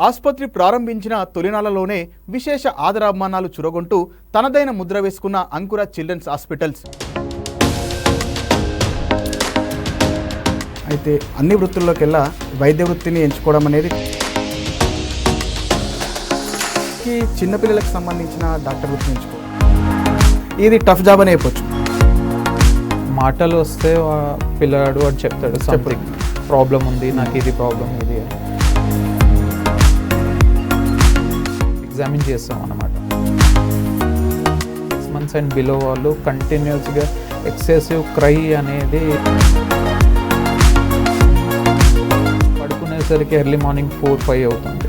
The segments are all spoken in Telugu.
ఆసుపత్రి ప్రారంభించిన తొలినాళ్లలోనే విశేష ఆదరాభిమానాలు చురగొంటూ తనదైన ముద్ర వేసుకున్న అంకుర చిల్డ్రన్స్ హాస్పిటల్స్. అయితే అన్ని వృత్తుల్లోకెల్లా వైద్య వృత్తిని ఎంచుకోవడం అనేది చిన్నపిల్లలకు సంబంధించిన డాక్టర్ వృత్తిని ఎంచుకోవడం ఇది టఫ్ జాబ్ అని చెప్పొచ్చు. మాటలు వస్తే పిల్లాడు అని చెప్తాడు, సంథింగ్ ప్రాబ్లం ఉంది, నాకు ఇది ప్రాబ్లం ఇది అని ఎగ్జామిన్ చేస్తాం అన్నమాట. 6 months అండ్ బిలో వాళ్ళు కంటిన్యూస్గా ఎక్సెసివ్ క్రై అనేది, పడుకునేసరికి ఎర్లీ మార్నింగ్ 4-5 అవుతుంది,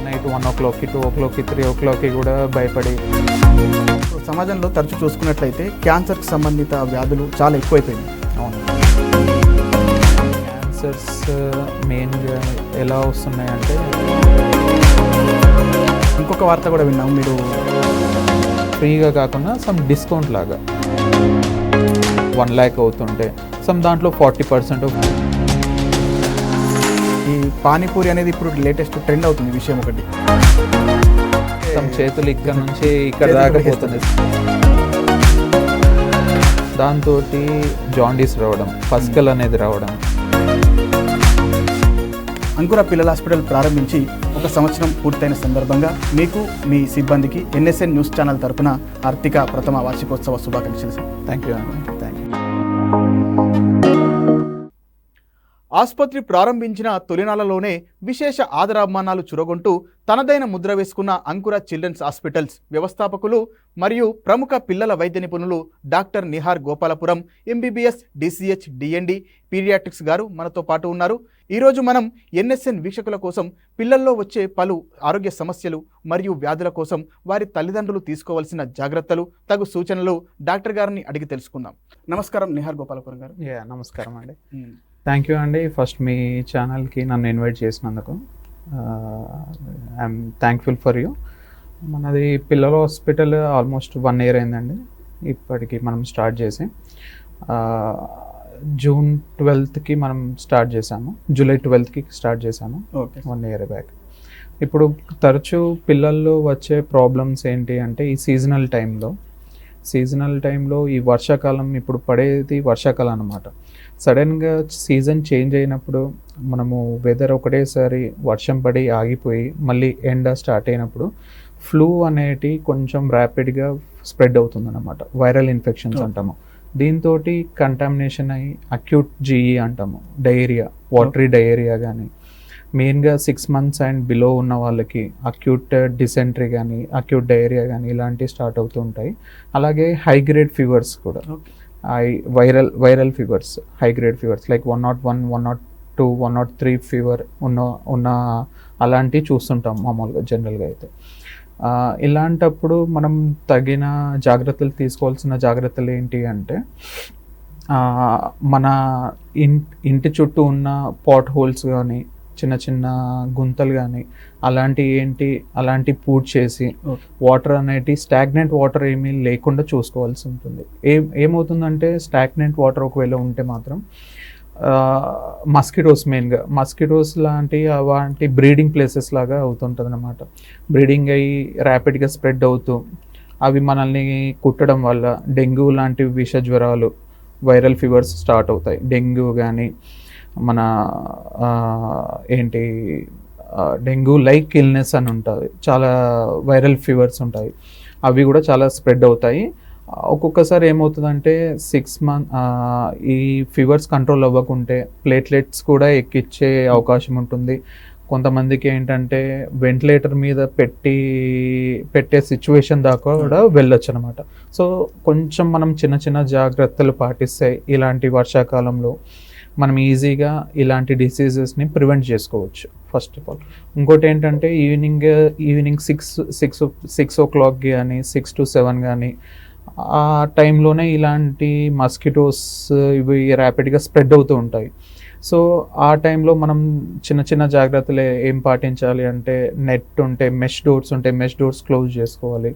నైట్ 1 o'clock, 2 o'clock, 3 o'clock కూడా భయపడి. సమాజంలో తరచూ చూసుకున్నట్లయితే క్యాన్సర్కి సంబంధిత వ్యాధులు చాలా ఎక్కువైపోయింది. అవును, క్యాన్సర్స్ మెయిన్గా ఎలా వస్తున్నాయంటే, ఇంకొక వార్త కూడా విన్నాం, మీరు ఫ్రీగా కాకుండా సమ్ డిస్కౌంట్ లాగా 1 lakh అవుతుంటే సమ్ దాంట్లో 40%. ఈ పానీపూరి అనేది ఇప్పుడు లేటెస్ట్ ట్రెండ్ అవుతుంది విషయం ఒకటి. సమ్ చేతులు ఇక్కడ నుంచి ఇక్కడ దాకా పోతుంది, దాంతో జాండీస్ రావడం, పస్కల్ అనేది రావడం. అంకుర పిల్లల హాస్పిటల్ ప్రారంభించి 1 సంవత్సరం పూర్తయిన సందర్భంగా మీకు, మీ సిబ్బందికి ఎన్ఎస్ఎన్ న్యూస్ ఛానల్ తరపున ఆర్థిక ప్రథమ వార్షికోత్సవ శుభాకాంక్షలు సార్. థ్యాంక్ యూ అండి. Thank you. ఆసుపత్రి ప్రారంభించిన తొలినాళ్లలోనే విశేష ఆదరాభిమానాలు చురగొంటూ తనదైన ముద్ర వేసుకున్న అంకుర చిల్డ్రన్స్ హాస్పిటల్స్ వ్యవస్థాపకులు మరియు ప్రముఖ పిల్లల వైద్య నిపుణులు doctor Nihar Gopalapuram, MBBS, DCH, DND, paediatrics గారు మనతో పాటు ఉన్నారు. ఈరోజు మనం ఎన్ఎస్ఎన్ వీక్షకుల కోసం పిల్లల్లో వచ్చే పలు ఆరోగ్య సమస్యలు మరియు వ్యాధుల కోసం వారి తల్లిదండ్రులు తీసుకోవాల్సిన జాగ్రత్తలు, తగు సూచనలు డాక్టర్ గారిని అడిగి తెలుసుకుందాం. నమస్కారం నిహార్ గోపాలపురం గారు. నమస్కారం అండి. థ్యాంక్ యూ అండి. ఫస్ట్ మీ ఛానల్కి నన్ను ఇన్వైట్ చేసినందుకు ఐఎమ్ థ్యాంక్ఫుల్ ఫర్ యూ. మనది పిల్లల హాస్పిటల్ ఆల్మోస్ట్ 1 year అయిందండి ఇప్పటికి మనం స్టార్ట్ చేసి. June 12th మనం స్టార్ట్ చేసాము, July 12th స్టార్ట్ చేసాము, 1 year బ్యాక్. ఇప్పుడు తరచూ పిల్లల్లో వచ్చే ప్రాబ్లమ్స్ ఏంటి అంటే, ఈ సీజనల్ టైంలో ఈ వర్షాకాలం, ఇప్పుడు పడేది వర్షాకాలం అన్నమాట. సడన్గా సీజన్ చేంజ్ అయినప్పుడు మనము వెదర్ ఒకటేసారి వర్షం పడి ఆగిపోయి మళ్ళీ ఎండ స్టార్ట్ అయినప్పుడు ఫ్లూ అనేది కొంచెం ర్యాపిడ్గా స్ప్రెడ్ అవుతుంది అన్నమాట. వైరల్ ఇన్ఫెక్షన్స్ అంటాము. దీంతో కంటామినేషన్ అయ్యి అక్యూట్ జీఈ అంటాము, డయేరియా, వాటరీ డయేరియా కానీ, మెయిన్గా 6 months అండ్ బిలో ఉన్న వాళ్ళకి అక్యూట్ డిసెంట్రీ కానీ, అక్యూట్ డయేరియా కానీ ఇలాంటివి స్టార్ట్ అవుతూ ఉంటాయి. అలాగే హై గ్రేడ్ ఫీవర్స్ కూడా, viral fevers, high grade fevers like 101, 102, 103 fever ఉన్న అలాంటివి చూస్తుంటాం మామూలుగా జనరల్గా అయితే. ఇలాంటప్పుడు మనం తగిన జాగ్రత్తలు తీసుకోవాల్సిన జాగ్రత్తలు ఏంటి అంటే, మన ఇంటి చుట్టూ ఉన్న పాట్ హోల్స్ కానీ, చిన్న చిన్న గుంతలు కానీ అలాంటి పూడ్ చేసి వాటర్ అనేది స్టాగ్నెంట్ వాటర్ ఏమీ లేకుండా చూసుకోవాల్సి ఉంటుంది. ఏమవుతుందంటే, స్టాగ్నెంట్ వాటర్ ఒకవేళ ఉంటే మాత్రం మెయిన్గా మస్కిటోస్ అలాంటి బ్రీడింగ్ ప్లేసెస్ లాగా అవుతుంటుంది అన్నమాట. బ్రీడింగ్ అయ్యి ర్యాపిడ్గా స్ప్రెడ్ అవుతూ అవి మనల్ని కుట్టడం వల్ల డెంగ్యూ లాంటి విష జ్వరాలు, వైరల్ ఫీవర్స్ స్టార్ట్ అవుతాయి. డెంగ్యూ కానీ, మన డెంగ్యూ లైక్ ఇల్నెస్ అని ఉంటుంది, చాలా వైరల్ ఫీవర్స్ ఉంటాయి, అవి కూడా చాలా స్ప్రెడ్ అవుతాయి. ఒక్కొక్కసారి ఏమవుతుందంటే, 6 months ఈ ఫీవర్స్ కంట్రోల్ అవ్వకుంటే ప్లేట్లెట్స్ కూడా ఎక్కిచ్చే అవకాశం ఉంటుంది. కొంతమందికి ఏంటంటే వెంటిలేటర్ మీద పెట్టే సిచ్యువేషన్ దాకా కూడా వెళ్ళొచ్చు అనమాట. సో కొంచెం మనం చిన్న జాగ్రత్తలు పాటిస్తే ఇలాంటి వర్షాకాలంలో మనం ఈజీగా ఇలాంటి డిసీజెస్ని ప్రివెంట్ చేసుకోవచ్చు ఫస్ట్ ఆఫ్ ఆల్. ఇంకోటి ఏంటంటే, ఈవినింగ్ 6 o'clock కానీ, 6 to 7 కానీ ఆ టైంలోనే ఇలాంటి మస్కిటోస్ ఇవి ర్యాపిడ్గా స్ప్రెడ్ అవుతూ ఉంటాయి. సో ఆ టైంలో మనం చిన్న జాగ్రత్తలు ఏం పాటించాలి అంటే, నెట్ ఉంటే, మెష్ డోర్స్ క్లోజ్ చేసుకోవాలి.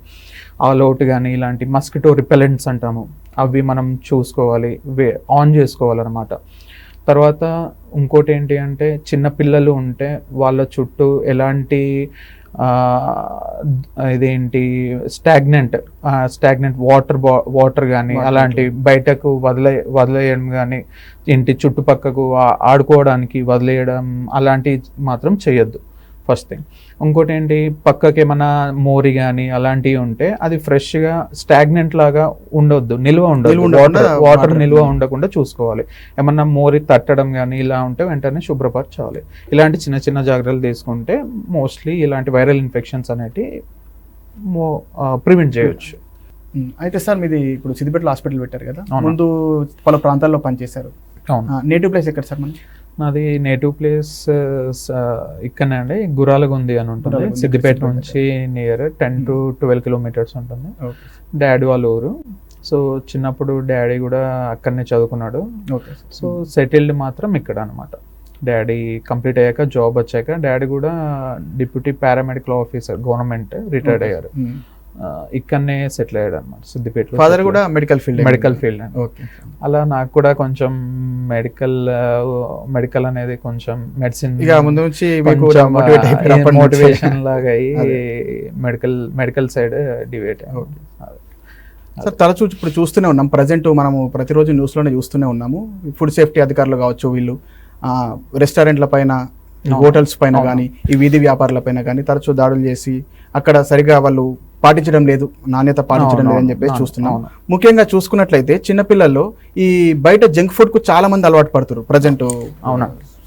ఆల్ అవుట్ కానీ ఇలాంటి మస్కిటో రిపెలెంట్స్ అంటాము, అవి మనం చూసుకోవాలి, ఆన్ చేసుకోవాలన్నమాట. తర్వాత ఇంకోటి ఏంటి అంటే చిన్న పిల్లలు ఉంటే వాళ్ళ చుట్టూ ఎలాంటి ఇదేంటి స్టాగ్నెంట్ వాటర్ కానీ అలాంటి బయటకు వదిలేయడం కానీ ఇంటి చుట్టుపక్కకు ఆడుకోవడానికి వదిలేయడం అలాంటివి మాత్రం చేయొద్దు ఫస్ట్ థింగ్. ఇంకోటి ఏంటి, పక్కకి ఏమైనా మోరి కానీ అలాంటివి ఉంటే అది ఫ్రెష్గా స్టాగ్నెంట్ లాగా ఉండొద్దు, నిల్వ ఉండదు, వాటర్ నిల్వ ఉండకుండా చూసుకోవాలి. ఏమన్నా మోరి తట్టడం కానీ ఇలా ఉంటే వెంటనే శుభ్రపరచాలి. ఇలాంటి చిన్న చిన్న జాగ్రత్తలు తీసుకుంటే మోస్ట్లీ ఇలాంటి వైరల్ ఇన్ఫెక్షన్స్ అనేటివి ప్రివెంట్ చేయొచ్చు. అయితే సార్ మీది ఇప్పుడు సిద్దిపేటలో హాస్పిటల్ పెట్టారు కదా, ముందు పలు ప్రాంతాల్లో పనిచేశారు. నేటివ్ ప్లేస్ ఎక్కడ సార్? నాది నేటివ్ ప్లేస్ ఇక్కడనే అండి, గురాలగుంది అని ఉంటుంది. సిద్దిపేట నుంచి నియర్ 10 to 12 kilometers ఉంటుంది. డాడీ వాళ్ళ ఊరు. సో చిన్నప్పుడు డాడీ కూడా అక్కడనే చదువుకున్నాడు. సో సెటిల్డ్ మాత్రం ఇక్కడ అనమాట. డాడీ కంప్లీట్ అయ్యాక జాబ్ వచ్చాక డాడీ కూడా deputy paramedical officer government retired అయ్యారు. ఇక్కడనే సెటిల్ అయ్యాడు అనమాట సిద్దిపేట. ఫాదర్ కూడా మెడికల్ ఫీల్డ్. అలా నాకు కూడా కొంచెం మెడికల్ అనేది కొంచెం మెడిసిన్ ముందు నుంచి మోటివేషన్ లాగా అయ్యి మెడికల్ సైడ్ డివేట్. సార్ తరచూ ఇప్పుడు చూస్తూనే ఉన్నాం, ప్రజెంట్ మనము ప్రతిరోజు న్యూస్లోనే చూస్తూనే ఉన్నాము. ఫుడ్ సేఫ్టీ అధికారులు కావచ్చు, వీళ్ళు రెస్టారెంట్ల పైన, హోటల్స్ పైన కానీ, ఈ వీధి వ్యాపారుల పైన కానీ తరచూ దాడులు చేసి అక్కడ సరిగా వాళ్ళు పాటించడం లేదు, నాణ్యత పాటించడం లేదని చెప్పేసి చూస్తున్నాం. ముఖ్యంగా చూసుకున్నట్లయితే చిన్నపిల్లల్లో ఈ బయట జంక్ ఫుడ్ కు చాలా మంది అలవాటు పడుతున్నారు ప్రజెంట్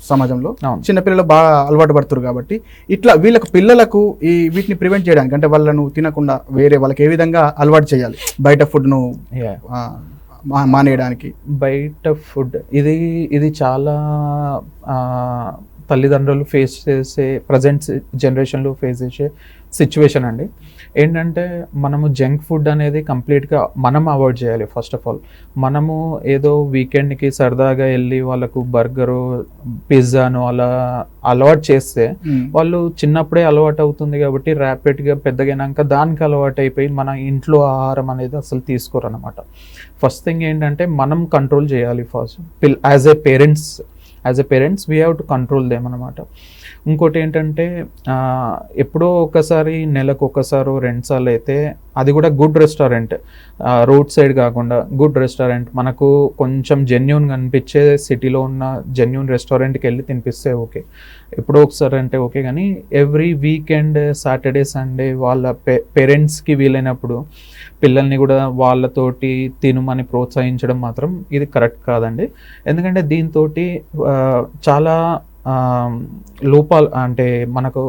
సమాజంలో. చిన్నపిల్లలు బాగా అలవాటు పడుతున్నారు కాబట్టి ఇట్లా పిల్లలకు ఈ వీటిని ప్రివెంట్ చేయడానికి, అంటే వాళ్ళను తినకుండా వేరే వాళ్ళకి ఏ విధంగా అలవాటు చేయాలి బయట ఫుడ్ ను మానేయడానికి? బయట ఫుడ్ ఇది చాలా తల్లిదండ్రులు ఫేస్ చేసే, ప్రజెంట్ జనరేషన్లో ఫేస్ చేసే సిచ్యువేషన్ అండి. ఏంటంటే మనము జంక్ ఫుడ్ అనేది కంప్లీట్గా మనం అవాయిడ్ చేయాలి. ఫస్ట్ ఆఫ్ ఆల్ మనము ఏదో వీకెండ్కి సరదాగా వెళ్ళి వాళ్ళకు బర్గరు, పిజ్జాను అలా అలవాటు చేస్తే వాళ్ళు చిన్నప్పుడే అలవాటు అవుతుంది కాబట్టి ర్యాపిడ్గా పెద్దగైనాక దానికి అలవాటు అయిపోయి మన ఇంట్లో ఆహారం అనేది అసలు తీసుకోరు అనమాట. ఫస్ట్ థింగ్ ఏంటంటే మనం కంట్రోల్ చేయాలి first. As a parents we have to control them అనమాట. ఇంకోటి ఏంటంటే ఎప్పుడో ఒకసారి, నెలకు ఒకసారి 2 సార్లు అయితే అది కూడా గుడ్ రెస్టారెంట్, రోడ్ సైడ్ కాకుండా గుడ్ రెస్టారెంట్, మనకు కొంచెం జెన్యూన్గా అనిపించే సిటీలో ఉన్న జెన్యూన్ రెస్టారెంట్కి వెళ్ళి తినిపిస్తే ఓకే. ఎప్పుడో ఒకసారి అంటే ఓకే, కానీ ఎవ్రీ వీకెండ్, సాటర్డే, సండే వాళ్ళ పేరెంట్స్కి వీలైనప్పుడు పిల్లల్ని కూడా వాళ్ళతోటి తినమని ప్రోత్సహించడం మాత్రం ఇది కరెక్ట్ కాదండి. ఎందుకంటే దీంతో చాలా లోపాలు, అంటే మనకు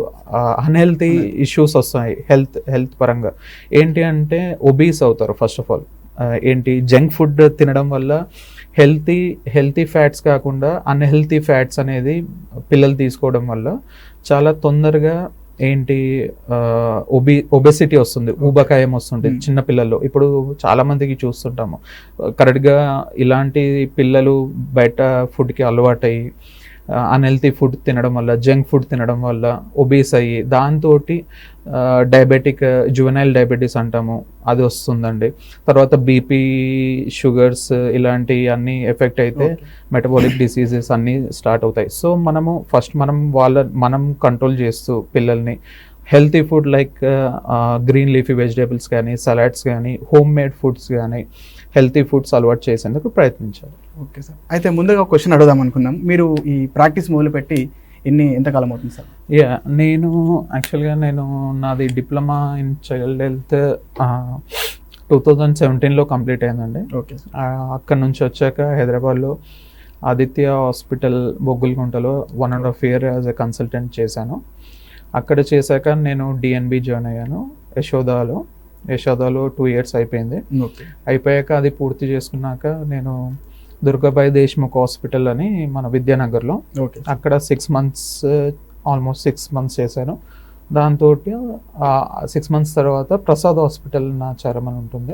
అన్హెల్తీ ఇష్యూస్ వస్తాయి హెల్త్ పరంగా. ఏంటి అంటే ఒబీస్ అవుతారు ఫస్ట్ ఆఫ్ ఆల్. ఏంటి, జంక్ ఫుడ్ తినడం వల్ల హెల్తీ ఫ్యాట్స్ కాకుండా అన్హెల్తీ ఫ్యాట్స్ అనేది పిల్లలు తీసుకోవడం వల్ల చాలా తొందరగా ఏంటి ఒబెసిటీ వస్తుంది, ఊబకాయం వస్తుంది చిన్నపిల్లల్లో. ఇప్పుడు చాలా మందికి చూస్తుంటాము కరెక్ట్గా ఇలాంటి పిల్లలు బయట ఫుడ్కి అలవాటయ్యి అన్హెల్తీ ఫుడ్ తినడం వల్ల, జంక్ ఫుడ్ తినడం వల్ల ఒబీస్ అయ్యి దాంతో జువెనైల్ డయాబెటీస్ అంటాము, అది వస్తుందండి. తర్వాత బీపీ, షుగర్స్ ఇలాంటి అన్నీ ఎఫెక్ట్ అయితే మెటబాలిక్ డిసీజెస్ అన్నీ స్టార్ట్ అవుతాయి. సో మనం కంట్రోల్ చేస్తూ పిల్లల్ని healthy food like green leafy vegetables కానీ, సలాడ్స్ కానీ, హోమ్ మేడ్ ఫుడ్స్ కానీ, హెల్తీ ఫుడ్స్ అలవాటు చేసేందుకు ప్రయత్నించాలి. ఓకే సార్, అయితే ముందుగా క్వశ్చన్ అడుగుదాం అనుకున్నాం. మీరు ఈ ప్రాక్టీస్ మొదలుపెట్టి ఎంతకాలం అవుతుంది సార్? నేను నాది డిప్లొమా ఇన్ చైల్డ్ హెల్త్ 2017లో కంప్లీట్ అయిందండి. ఓకే. అక్కడ నుంచి వచ్చాక హైదరాబాద్లో ఆదిత్య హాస్పిటల్ బొగ్గులగుంటలో 1.5 year యాజ్ ఎ కన్సల్టెంట్ చేశాను. అక్కడ చేశాక నేను డిఎన్బి జాయిన్ అయ్యాను యశోదాలో 2 years అయిపోయింది. అయిపోయాక అది పూర్తి చేసుకున్నాక నేను దుర్గాబాయి దేశ్ముఖ్ హాస్పిటల్ అని మన విద్యానగర్లో, అక్కడ 6 months, ఆల్మోస్ట్ 6 months చేశాను. దాంతో 6 months తర్వాత ప్రసాద్ హాస్పిటల్ నాచారం అని ఉంటుంది,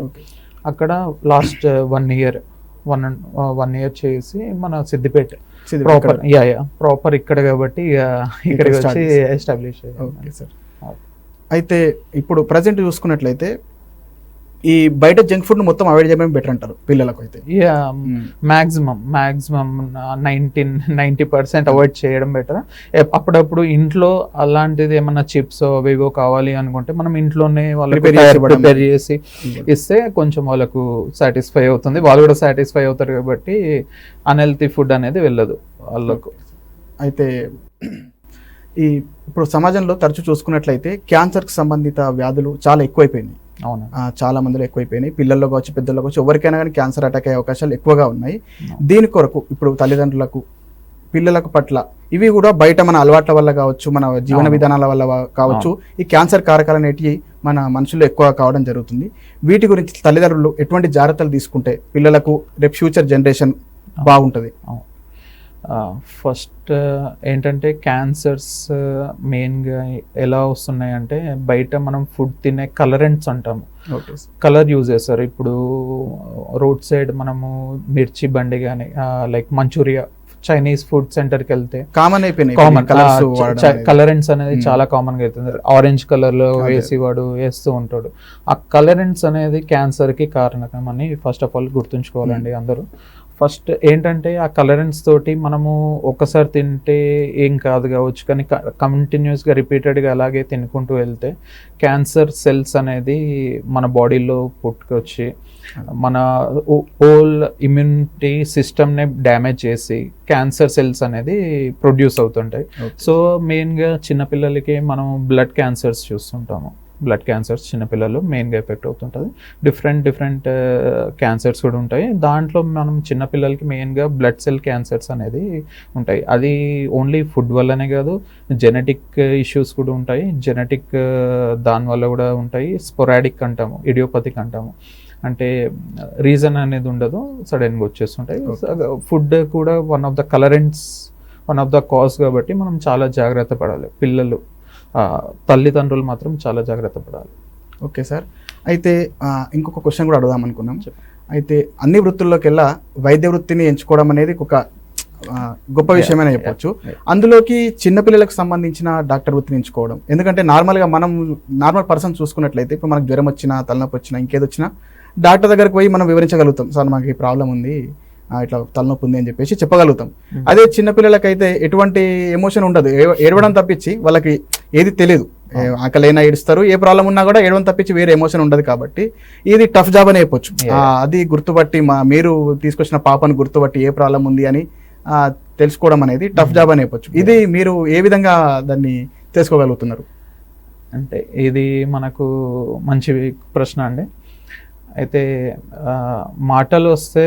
అక్కడ లాస్ట్ 1 year చేసి మన సిద్దిపేట ప్రాపర్ ఇక్కడ కాబట్టి ఇక్కడికి వచ్చి ఎస్టాబ్లిష్ అయ్యాను. అయితే ఇప్పుడు ప్రజెంట్ చూసుకున్నట్లయితే ఈ బయట జంక్ ఫుడ్ మొత్తం అవాయిడ్ చేయడం బెటర్ అంటారు పిల్లలకు అయితే. మ్యాక్సిమం 90% అవాయిడ్ చేయడం బెటర్. అప్పుడప్పుడు ఇంట్లో అలాంటిది ఏమన్నా చిప్స్ అవేవో కావాలి అనుకుంటే మనం ఇంట్లోనే వాళ్ళకి ప్రిపేర్ చేసి ఇస్తే కొంచెం వాళ్ళకు సాటిస్ఫై అవుతుంది, వాళ్ళు కూడా సాటిస్ఫై అవుతారు కాబట్టి అన్హెల్తీ ఫుడ్ అనేది వెళ్ళదు వాళ్ళకు. అయితే ఇప్పుడు సమాజంలో తరచూ చూసుకున్నట్లయితే క్యాన్సర్కి సంబంధిత వ్యాధులు చాలా ఎక్కువైపోయినాయి. అవును, చాలా మందిలో ఎక్కువైపోయినాయి. పిల్లల్లో కావచ్చు, పెద్దల్లో కావచ్చు, ఎవరికైనా కానీ క్యాన్సర్ అటాక్ అయ్యే అవకాశాలు ఎక్కువగా ఉన్నాయి. దీని కొరకు ఇప్పుడు తల్లిదండ్రులకు, పిల్లలకు పట్ల ఇవి కూడా బయట మన అలవాట్ల వల్ల కావచ్చు, మన జీవన విధానాల వల్ల కావచ్చు, ఈ క్యాన్సర్ కారకాలు అనేటివి మన మనుషుల్లో ఎక్కువ కావడం జరుగుతుంది. వీటి గురించి తల్లిదండ్రులు ఎటువంటి జాగ్రత్తలు తీసుకుంటే పిల్లలకు రేపు ఫ్యూచర్ జనరేషన్ బాగుంటుంది? ఫస్ట్ ఏంటంటే క్యాన్సర్స్ మెయిన్గా ఎలా వస్తున్నాయంటే బయట మనం ఫుడ్ తినే కలరెంట్స్ అంటాము, కలర్ యూజ్ చేస్తారు. ఇప్పుడు రోడ్ సైడ్ మనము మిర్చి బండి కానీ లైక్ మంచూరియా, చైనీస్ ఫుడ్ సెంటర్కి వెళ్తే కామన్ కలరెంట్స్ అనేది చాలా కామన్గా అవుతుంది. ఆరెంజ్ కలర్ లో వాడు వేస్తూ ఉంటాడు. ఆ కలరెంట్స్ అనేది క్యాన్సర్ కి కారణం అని ఫస్ట్ ఆఫ్ ఆల్ గుర్తుంచుకోవాలండి అందరూ. ఫస్ట్ ఏంటంటే ఆ కలరెన్స్ తోటి మనము ఒక్కసారి తింటే ఏం కాదు కావచ్చు, కానీ కంటిన్యూస్గా రిపీటెడ్గా అలాగే తినుకుంటూ వెళ్తే క్యాన్సర్ సెల్స్ అనేది మన బాడీలో పుట్టుకొచ్చి మన హోల్ ఇమ్యూనిటీ సిస్టమ్నే డ్యామేజ్ చేసి క్యాన్సర్ సెల్స్ అనేది ప్రొడ్యూస్ అవుతుంటాయి. సో మెయిన్గా చిన్నపిల్లలకి మనం బ్లడ్ క్యాన్సర్స్ చూస్తుంటాము. బ్లడ్ క్యాన్సర్స్ చిన్నపిల్లలు మెయిన్గా ఎఫెక్ట్ అవుతుంటుంది. డిఫరెంట్ క్యాన్సర్స్ కూడా ఉంటాయి. దాంట్లో మనం చిన్నపిల్లలకి మెయిన్గా బ్లడ్ సెల్ క్యాన్సర్స్ అనేది ఉంటాయి. అది ఓన్లీ ఫుడ్ వల్లనే కాదు, జెనెటిక్ ఇష్యూస్ కూడా ఉంటాయి. జెనెటిక్ దానివల్ల కూడా ఉంటాయి. స్పొరాడిక్ అంటాము, ఇడియోపతిక్ అంటాము, అంటే రీజన్ అనేది ఉండదు, సడన్గా వచ్చేస్తుంటాయి. ఫుడ్ కూడా one of the colourants, one of the cause కాబట్టి మనం చాలా జాగ్రత్త పడాలి. పిల్లలు, తల్లిదండ్రులు మాత్రం చాలా జాగ్రత్త పడాలి. ఓకే సార్, అయితే ఇంకొక క్వశ్చన్ కూడా అడుగుదాం అనుకున్నాం. అయితే అన్ని వృత్తుల్లోకెల్లా వైద్య వృత్తిని ఎంచుకోవడం అనేది ఒక గొప్ప విషయమైనా చెప్పొచ్చు. అందులోకి చిన్నపిల్లలకు సంబంధించిన డాక్టర్ వృత్తిని ఎంచుకోవడం, ఎందుకంటే నార్మల్గా మనం నార్మల్ పర్సన్ చూసుకున్నట్లయితే ఇప్పుడు మనకు జ్వరం వచ్చినా, తలనొప్పి వచ్చినా, ఇంకేదొచ్చినా డాక్టర్ దగ్గరకు పోయి మనం వివరించగలుగుతాం, సార్ మాకు ఈ ప్రాబ్లం ఉంది, ఇట్లా తలనొప్పి ఉంది అని చెప్పేసి చెప్పగలుగుతాం. అదే చిన్నపిల్లలకైతే ఎటువంటి ఎమోషన్ ఉండదు, ఏడవడం తప్పించి వాళ్ళకి ఏది తెలియదు. ఆకలైనా ఏడుస్తారు, ఏ ప్రాబ్లం ఉన్నా కూడా ఏడవడం తప్పించి వేరే ఎమోషన్ ఉండదు. కాబట్టి ఇది టఫ్ జాబ్ అని చెప్పొచ్చు. అది గుర్తుపట్టి మీరు తీసుకొచ్చిన పాపను గుర్తుపట్టి ఏ ప్రాబ్లం ఉంది అని తెలుసుకోవడం అనేది టఫ్ జాబ్ అని చెప్పొచ్చు. ఇది మీరు ఏ విధంగా దాన్ని తెలుసుకోగలుగుతున్నారు? అంటే ఇది మనకు మంచి ప్రశ్న అండి. అయితే మాటలు వస్తే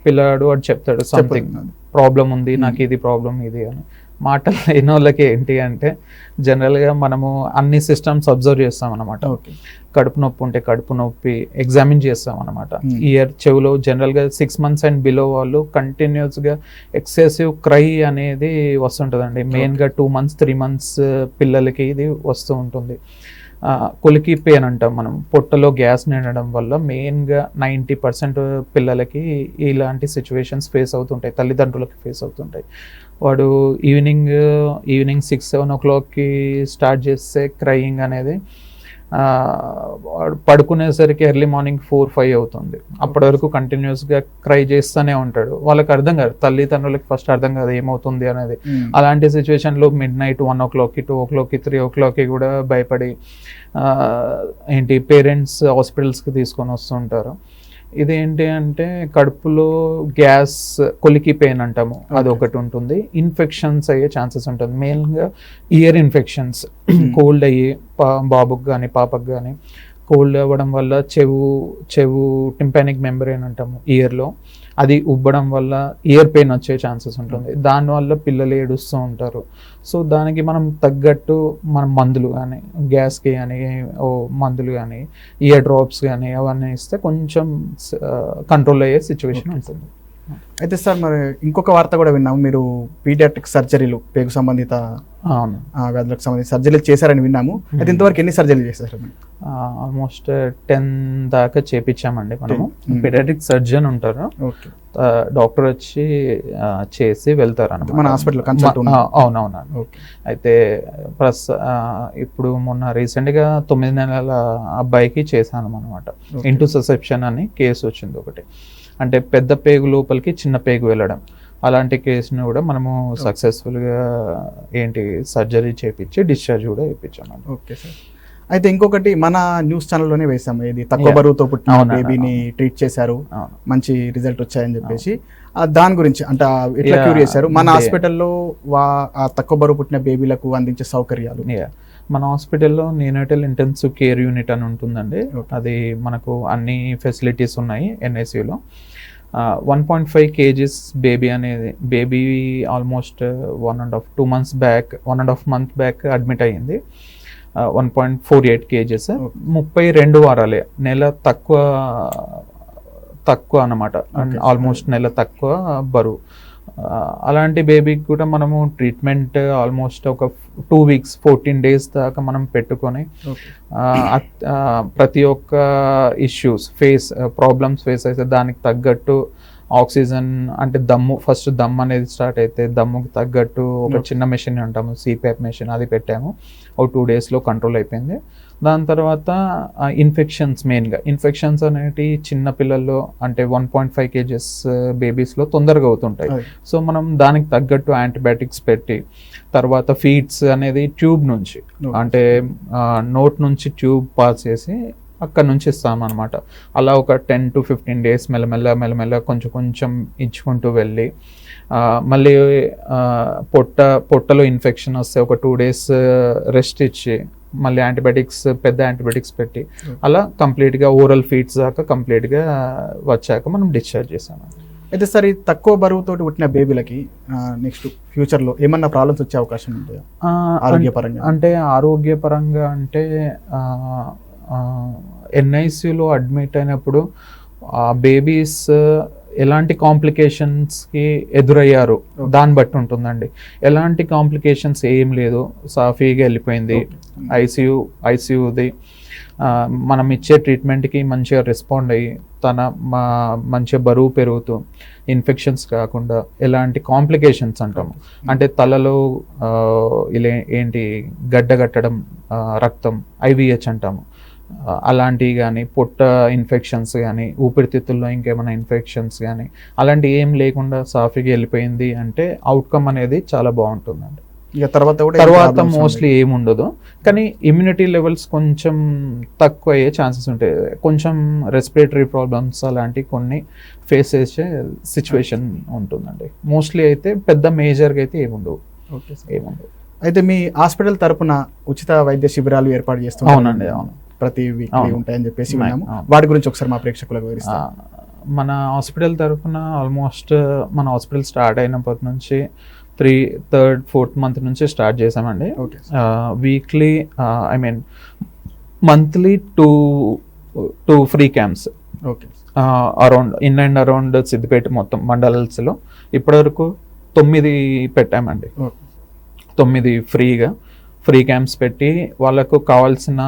పిల్లాడు వాడు చెప్తాడు సంథింగ్ ప్రాబ్లం ఉంది, నాకు ఇది ప్రాబ్లం ఇది అని. మాటలు లేని వాళ్ళకి ఏంటి అంటే జనరల్గా మనము అన్ని సిస్టమ్స్ అబ్జర్వ్ చేస్తాం అనమాట. కడుపు నొప్పి ఉంటే కడుపు నొప్పి ఎగ్జామిన్ చేస్తాం అనమాట. ఇయర్, చెవులో జనరల్గా 6 months అండ్ బిలో వాళ్ళు కంటిన్యూస్గా ఎక్సెసివ్ క్రై అనేది వస్తుంటుందండి. మెయిన్గా 2 months 3 months పిల్లలకి ఇది వస్తూ ఉంటుంది. కొలికి పెయిన్ అంటాం మనం, పొట్టలో గ్యాస్ నిండడం వల్ల మెయిన్గా 90% పిల్లలకి ఇలాంటి సిచ్యువేషన్స్ ఫేస్ అవుతుంటాయి, తల్లిదండ్రులకి ఫేస్ అవుతుంటాయి. వాడు ఈవినింగ్ 6-7 o'clockకి స్టార్ట్ చేస్తే క్రయింగ్ అనేది వాడు పడుకునేసరికి ఎర్లీ మార్నింగ్ 4-5 అవుతుంది. అప్పటి వరకు కంటిన్యూస్గా క్రై చేస్తూనే ఉంటాడు. వాళ్ళకి అర్థం కాదు, తల్లిదండ్రులకి ఫస్ట్ అర్థం కాదు ఏమవుతుంది అనేది. అలాంటి సిచ్యువేషన్లో midnight 1 o'clockకి 2 o'clockకి 3 o'clockకి కూడా భయపడి పేరెంట్స్ హాస్పిటల్స్కి తీసుకొని వస్తుంటారు. ఇదేంటి అంటే కడుపులో గ్యాస్, కొలికి పెయిన్ అంటాము, అది ఒకటి ఉంటుంది. ఇన్ఫెక్షన్స్ అయ్యే ఛాన్సెస్ ఉంటుంది, మెయిన్గా ఇయర్ ఇన్ఫెక్షన్స్. కోల్డ్ అయ్యి బాబుకి కానీ పాపకు కానీ కోల్డ్ అవ్వడం వల్ల చెవు టింపానిక్ మెంబ్రేన్ అంటాము ఇయర్లో, అది ఉబ్బడం వల్ల ఇయర్ పెయిన్ వచ్చే ఛాన్సెస్ ఉంటుంది. దానివల్ల పిల్లలు ఏడుస్తూ ఉంటారు. సో దానికి మనం తగ్గట్టు మనం మందులు కానీ, గ్యాస్కి కానీ మందులు కానీ, ఇయర్ డ్రాప్స్ కానీ అవన్నీ ఇస్తే కొంచెం కంట్రోల్ అయ్యే సిచ్యువేషన్ ఉంటుంది. అయితే సార్ మరి ఇంకొక వార్త కూడా విన్నాము, మీరు పీడియాట్రిక్ సర్జరీలు పేగు సంబంధిత అవును, వ్యాధులకు సంబంధించి సర్జరీలు చేశారని విన్నాము. అయితే ఇంతవరకు ఎన్ని సర్జరీలు చేశారు? ఆల్మోస్ట్ 10 దాకా చేపించామండి మనము. పీడియాట్రిక్ సర్జన్ ఉంటారు, ఓకే, డాక్టర్ వచ్చి చేసి వెళ్తారు అన్నమాట మన హాస్పిటల్ కన్సల్ట్. అవునవును. అయితే ఇప్పుడు మొన్న రీసెంట్గా 9 నెలల అబ్బాయికి చేశాను అనమాట. ఇంటూ ససెప్షన్ అని కేసు వచ్చింది ఒకటి, అంటే పెద్ద పేగు లోపలికి చిన్న పేగు వెళ్ళడం. అలాంటి కేసును కూడా మనము సక్సెస్ఫుల్గా సర్జరీ చేయించి డిశ్చార్జ్ కూడా ఇప్పించామండి. Okay sir. అయితే ఇంకొకటి మన న్యూస్ ఛానల్లోనే వేసాము, ఇది తక్కువ బరువుతో పుట్టిన బేబీని ట్రీట్ చేశారు, మంచి రిజల్ట్ వచ్చాయని చెప్పేసి. దాని గురించి అంటే ఎట్లా క్యూర్ చేశారు? మన హాస్పిటల్లో ఆ తక్కువ బరువు పుట్టిన బేబీలకు అందించే సౌకర్యాలు. మన హాస్పిటల్లో నేనేటల్ ఇంటెన్సివ్ కేర్ యూనిట్ అని ఉంటుందండి. అది మనకు అన్ని ఫెసిలిటీస్ ఉన్నాయి NICUలో. 1.5 kgs baby almost 1.5 month back admit అయ్యింది. 1.48 kgs, 32 వారాలే, నెల తక్కువ అన్నమాట, ఆల్మోస్ట్ నెల తక్కువ బరువు. అలాంటి బేబీకి కూడా మనము ట్రీట్మెంట్ ఆల్మోస్ట్ ఒక 2 weeks 14 days దాకా మనం పెట్టుకొని ప్రతి ఒక్క ప్రాబ్లమ్స్ ఫేస్ అయితే దానికి తగ్గట్టు ఆక్సిజన్ అంటే ఫస్ట్ దమ్ము అనేది స్టార్ట్ అయితే దమ్ముకి తగ్గట్టు ఒక చిన్న మెషిన్ ఉంటాము, CPAP మెషిన్, అది పెట్టాము. ఒక 2 daysలో కంట్రోల్ అయిపోయింది. దాని తర్వాత మెయిన్గా ఇన్ఫెక్షన్స్ అనేవి చిన్న పిల్లల్లో అంటే 1.5 kgs బేబీస్లో తొందరగా అవుతుంటాయి. సో మనం దానికి తగ్గట్టు యాంటీబయాటిక్స్ పెట్టి, తర్వాత ఫీడ్స్ అనేది ట్యూబ్ నుంచి అంటే నోట్ నుంచి ట్యూబ్ పాస్ చేసి అక్కడ నుంచి ఇస్తామన్నమాట. అలా ఒక 10 to 15 days మెల్లమెల్ల కొంచెం ఇచ్చుకుంటూ వెళ్ళి మళ్ళీ పొట్టలో ఇన్ఫెక్షన్ వస్తే ఒక 2 days రెస్ట్ ఇచ్చి మళ్ళీ పెద్ద యాంటీబయాటిక్స్ పెట్టి అలా కంప్లీట్గా ఓరల్ ఫీడ్స్ దాకా కంప్లీట్గా వచ్చాక మనం డిశ్చార్జ్ చేసాము. అయితే సార్, ఈ తక్కువ బరువుతో పుట్టిన బేబీలకి నెక్స్ట్ ఫ్యూచర్లో ఏమన్నా ప్రాబ్లమ్స్ వచ్చే అవకాశం ఉంటాయా ఆరోగ్యపరంగా? అంటే ఆరోగ్యపరంగా అంటే NICUలో అడ్మిట్ అయినప్పుడు బేబీస్ ఎలాంటి కాంప్లికేషన్స్కి ఎదురయ్యారు దాన్ని బట్టి ఉంటుందండి. ఎలాంటి కాంప్లికేషన్స్ ఏం లేదు, సాఫీగా వెళ్ళిపోయింది. ఐసీయూది మనం ఇచ్చే ట్రీట్మెంట్కి మంచిగా రెస్పాండ్ అయ్యి మంచిగా బరువు పెరుగుతూ ఇన్ఫెక్షన్స్ కాకుండా ఎలాంటి కాంప్లికేషన్స్ అంటాము అంటే తలలో ఇలా గడ్డ కట్టడం, రక్తం IVH అంటాము, అలాంటివి కానీ పొట్ట ఇన్ఫెక్షన్స్ కానీ ఊపిరితిత్తుల్లో ఇంకేమైనా ఇన్ఫెక్షన్స్ కానీ అలాంటివి ఏం లేకుండా సాఫీగా వెళ్ళిపోయింది అంటే అవుట్కమ్ అనేది చాలా బాగుంటుందండి. ఇక తర్వాత మోస్ట్లీ ఏముండదు, కానీ ఇమ్యూనిటీ లెవెల్స్ కొంచెం తక్కువ అయ్యే ఛాన్సెస్ ఉంటాయి. కొంచెం రెస్పిరేటరీ ప్రాబ్లమ్స్ అలాంటివి కొన్ని ఫేస్ చేసే సిచ్యువేషన్ ఉంటుందండి. మోస్ట్లీ అయితే పెద్ద మేజర్గా అయితే ఏముండవు. ఏముండవు. అయితే మీ హాస్పిటల్ తరపున ఉచిత వైద్య శిబిరాలు ఏర్పాటు చేస్తున్నాం? అవునండి, అవును, ప్రతి వీక్ ఉంటాయని చెప్పేసి విన్నాము. వాటి గురించి ఒకసారి మా ప్రేక్షకులకు వివరిస్తాం. మన హాస్పిటల్ తరఫున ఆల్మోస్ట్ మన హాస్పిటల్ స్టార్ట్ అయినప్పటి నుంచి 3rd 4th month నుంచి స్టార్ట్ చేసామండి. Weekly monthly 2 free camps around in and around Siddipet మొత్తం మండలాల్స్లో ఇప్పటివరకు 9 పెట్టామండి. 9 ఫ్రీ క్యాంప్స్ పెట్టి వాళ్ళకు కావాల్సిన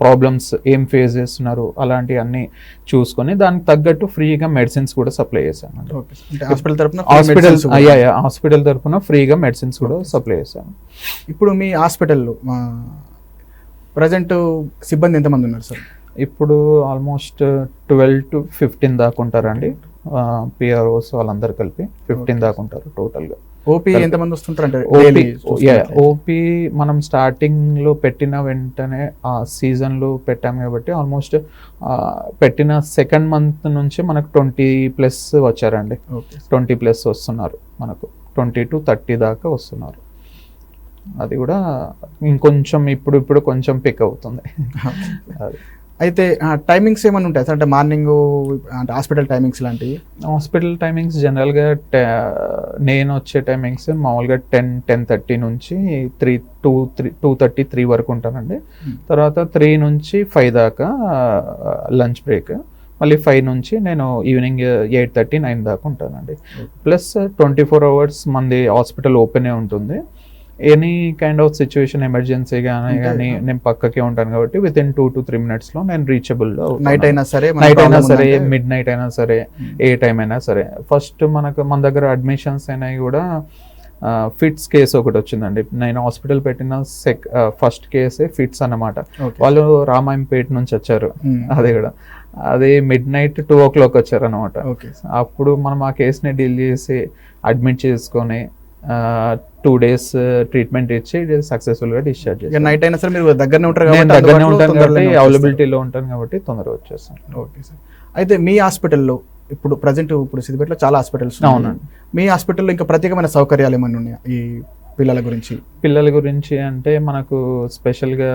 ప్రాబ్లమ్స్ ఏం ఫేస్ చేస్తున్నారు అలాంటివి అన్నీ చూసుకొని దానికి తగ్గట్టు ఫ్రీగా మెడిసిన్స్ కూడా సప్లై చేసామండి. హాస్పిటల్ తరఫున ఫ్రీగా మెడిసిన్స్ కూడా సప్లై చేసాము. ఇప్పుడు మీ హాస్పిటల్లో ప్రజెంట్ సిబ్బంది ఎంతమంది ఉన్నారు సార్? ఇప్పుడు ఆల్మోస్ట్ 12 to 15 దాకా ఉంటారండి. PROs వాళ్ళందరూ కలిపి 15 దాకా ఉంటారు టోటల్గా. ఓపీ ఎంతమంది వస్తుంటారు? ఓపీ మనం స్టార్టింగ్లో పెట్టిన వెంటనే ఆ సీజన్లో పెట్టాము కాబట్టి ఆల్మోస్ట్ పెట్టిన 2nd month నుంచి మనకు 20+ వచ్చారండి. 20+ వస్తున్నారు, మనకు 20 to 30 దాకా వస్తున్నారు. అది కూడా ఇంకొంచెం ఇప్పుడు కొంచెం పిక్ అవుతుంది. అయితే టైమింగ్స్ ఏమైనా ఉంటాయి సార్? అంటే మార్నింగ్ అంటే హాస్పిటల్ టైమింగ్స్ లాంటివి? హాస్పిటల్ టైమింగ్స్ జనరల్గా నేను వచ్చే టైమింగ్స్ మామూలుగా 10-10:30 నుంచి 2:30 3 వరకు ఉంటానండి. తర్వాత 3 నుంచి 5 దాకా లంచ్ బ్రేక్, మళ్ళీ 5 నుంచి నేను ఈవినింగ్ 8:30, 9 దాకా ఉంటానండి. ప్లస్ 24 hours మంది హాస్పిటల్ ఓపెనే ఉంటుంది. Any kind of situation emergency కానీ నేను పక్కకే ఉంటాను కాబట్టి విత్ ఇన్ 2 to 3 minutes లో నేను రీచబుల్. నైట్ అయినా సరే, మిడ్ నైట్ అయినా సరే, ఏ టైం అయినా సరే. ఫస్ట్ మన దగ్గర అడ్మిషన్స్ అయినాయి కూడా ఫిట్స్ కేసు ఒకటి వచ్చిందండి. నేను హాస్పిటల్ పెట్టిన ఫస్ట్ కేసే ఫిట్స్ అన్నమాట. వాళ్ళు రామాయంపేట నుంచి వచ్చారు. అది కూడా అదే మిడ్ నైట్ 2 o'clock వచ్చారు అనమాట. అప్పుడు మనం ఆ కేసుని డీల్ చేసి అడ్మిట్ చేసుకొని 2 days ట్రీట్మెంట్ ఇచ్చి సక్సెస్ఫుల్ గా డిశ్చార్జ్ చేస్తాను. నైట్ అయినా సరే మీరు దగ్గరనే ఉంటారు నేను దగ్గరనే ఉంటాను కాబట్టి, అవైలబిలిటీలో ఉంటాను కాబట్టి తొందరగా వచ్చేస్తాను. Okay sir. అయితే మీ హాస్పిటల్లో ఇప్పుడు సిద్దిపేటలో చాలా హాస్పిటల్స్. అవునండి. మీ హాస్పిటల్లో ఇంకా ప్రత్యేకమైన సౌకర్యాలు ఏమైనా ఉన్నాయా ఈ పిల్లల గురించి అంటే మనకు స్పెషల్గా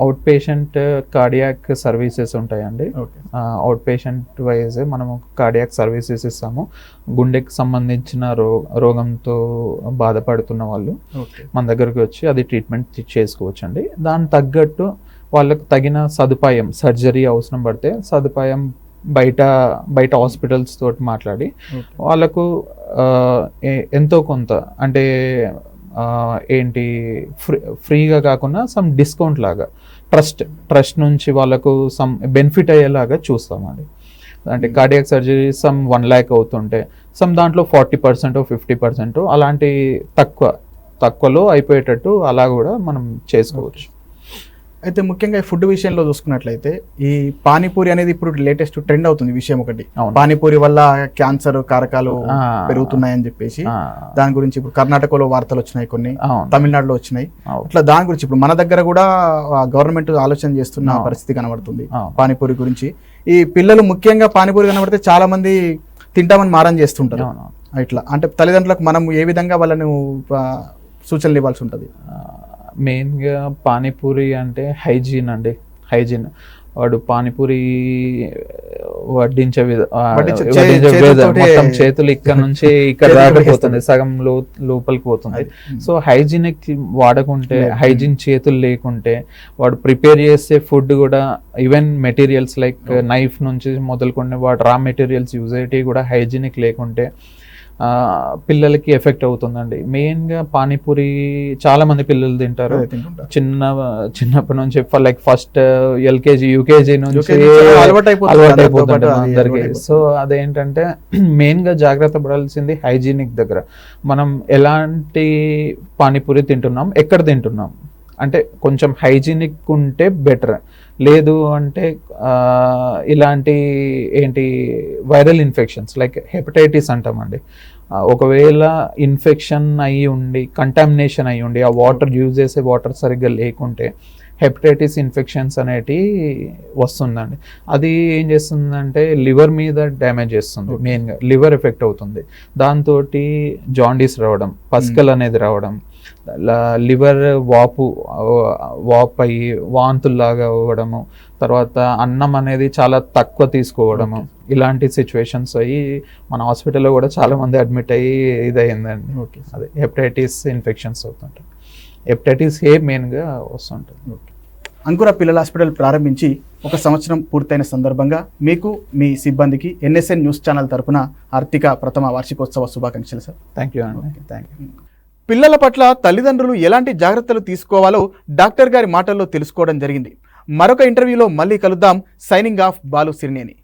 అవుట్ పేషెంట్ కార్డియాక్ సర్వీసెస్ ఉంటాయండి. అవుట్ పేషెంట్ వైజ్ మనము కార్డియాక్ సర్వీసెస్ ఇస్తాము. గుండెకి సంబంధించిన రోగంతో బాధపడుతున్న వాళ్ళు మన దగ్గరకు వచ్చి అది ట్రీట్మెంట్ చేసుకోవచ్చు అండి. దానికి తగ్గట్టు వాళ్ళకు తగిన సదుపాయం, సర్జరీ అవసరం పడితే సదుపాయం బయట హాస్పిటల్స్ తోటి మాట్లాడి వాళ్ళకు ఎంతో కొంత అంటే ఏంటి ఫ్రీగా కాకుండా సమ్ డిస్కౌంట్ లాగా ట్రస్ట్ నుంచి వాళ్ళకు సమ్ బెనిఫిట్ అయ్యేలాగా చూస్తామండి. అంటే కార్డియాక్ సర్జరీ సమ్ 1 lakh అవుతుంటే సమ్ దాంట్లో 40% 50% అలాంటి తక్కువలో అయిపోయేటట్టు అలా కూడా మనం చేసుకోవచ్చు. అయితే ముఖ్యంగా ఫుడ్ విషయంలో చూసుకున్నట్లయితే ఈ పానీపూరి అనేది ఇప్పుడు లేటెస్ట్ ట్రెండ్ అవుతుంది విషయం ఒకటి. పానీపూరి వల్ల క్యాన్సర్ కారకాలు పెరుగుతున్నాయని చెప్పేసి దాని గురించి ఇప్పుడు కర్ణాటకలో వార్తలు వచ్చినాయి, కొన్ని తమిళనాడులో వచ్చినాయి. అట్లా దాని గురించి ఇప్పుడు మన దగ్గర కూడా గవర్నమెంట్ ఆలోచన చేస్తున్న పరిస్థితి కనబడుతుంది పానీపూరి గురించి. ఈ పిల్లలు ముఖ్యంగా పానీపూరి కనబడితే చాలా మంది తింటామని మారం చేస్తుంటారు. ఇట్లా అంటే తల్లిదండ్రులకు మనం ఏ విధంగా వాళ్ళను సూచనలు ఇవ్వాల్సి ఉంటుంది? మెయిన్గా పానీపూరి అంటే హైజీన్ అండి. హైజీన్ వాడు పానీపూరి వడ్డించే మొత్తం చేతులు ఇక్కడ నుంచి ఇక్కడ రాకపోతుంది, సగం లోపలికి పోతుంది. సో హైజీనిక్ వాడకుంటే, హైజీన్ చేతులు లేకుంటే వాడు ప్రిపేర్ చేసే ఫుడ్ కూడా ఈవెన్ మెటీరియల్స్ లైక్ నైఫ్ నుంచి మొదలుకొని వాడు రా మెటీరియల్స్ యూజ్ అయ్యేటివి కూడా హైజీనిక్ లేకుంటే పిల్లలకి ఎఫెక్ట్ అవుతుందండి. మెయిన్గా పానీపూరి చాలా మంది పిల్లలు తింటారు చిన్నప్పటి నుంచి, లైక్ ఫస్ట్ LKG UKG నుంచి అలవాటైపోతుంది అందరికి. సో అదేంటంటే మెయిన్గా జాగ్రత్త పడాల్సింది హైజీనిక్ దగ్గర. మనం ఎలాంటి పానీపూరి తింటున్నాం, ఎక్కడ తింటున్నాం అంటే కొంచెం హైజీనిక్ ఉంటే బెటర్. లేదు అంటే ఇలాంటి వైరల్ ఇన్ఫెక్షన్స్ లైక్ హెపటైటిస్ అంటామండి. ఒకవేళ ఇన్ఫెక్షన్ అయ్యి ఉండి, కంటామినేషన్ అయ్యి ఉండి, ఆ వాటర్ యూజ్ చేసే వాటర్ సరిగ్గా లేకుంటే హెపటైటిస్ ఇన్ఫెక్షన్స్ అనేటివి వస్తుందండి. అది ఏం చేస్తుందంటే లివర్ మీద డ్యామేజ్ చేస్తుంది. మెయిన్గా లివర్ ఎఫెక్ట్ అవుతుంది. దాంతో జాండీస్ రావడం, పస్కల్ అనేది రావడం, లివర్ వాపు అయ్యి వాంతుల్లాగా అవ్వడము, తర్వాత అన్నం అనేది చాలా తక్కువ తీసుకోవడము, ఇలాంటి సిచ్యువేషన్స్ అయ్యి మన హాస్పిటల్లో కూడా చాలా మంది అడ్మిట్ అయ్యి ఇదయిందండి. అదే హెపటైటిస్ ఇన్ఫెక్షన్స్ అవుతుంటాయి. హెపటైటిస్ A మెయిన్గా వస్తుంటుంది. అంకుర పిల్లల హాస్పిటల్ ప్రారంభించి 1 సంవత్సరం పూర్తయిన సందర్భంగా మీకు, మీ సిబ్బందికి NSN న్యూస్ ఛానల్ తరపున ఆర్థిక ప్రథమ వార్షికోత్సవ శుభాకాంక్షలు సార్. థ్యాంక్ యూ అండి. Thank you. పిల్లల పట్ల తల్లిదండ్రులు ఎలాంటి జాగ్రత్తలు తీసుకోవాలో డాక్టర్ గారి మాటల్లో తెలుసుకోవడం జరిగింది. మరొక ఇంటర్వ్యూలో మళ్ళీ కలుద్దాం. Signing off Balu సిరినేని.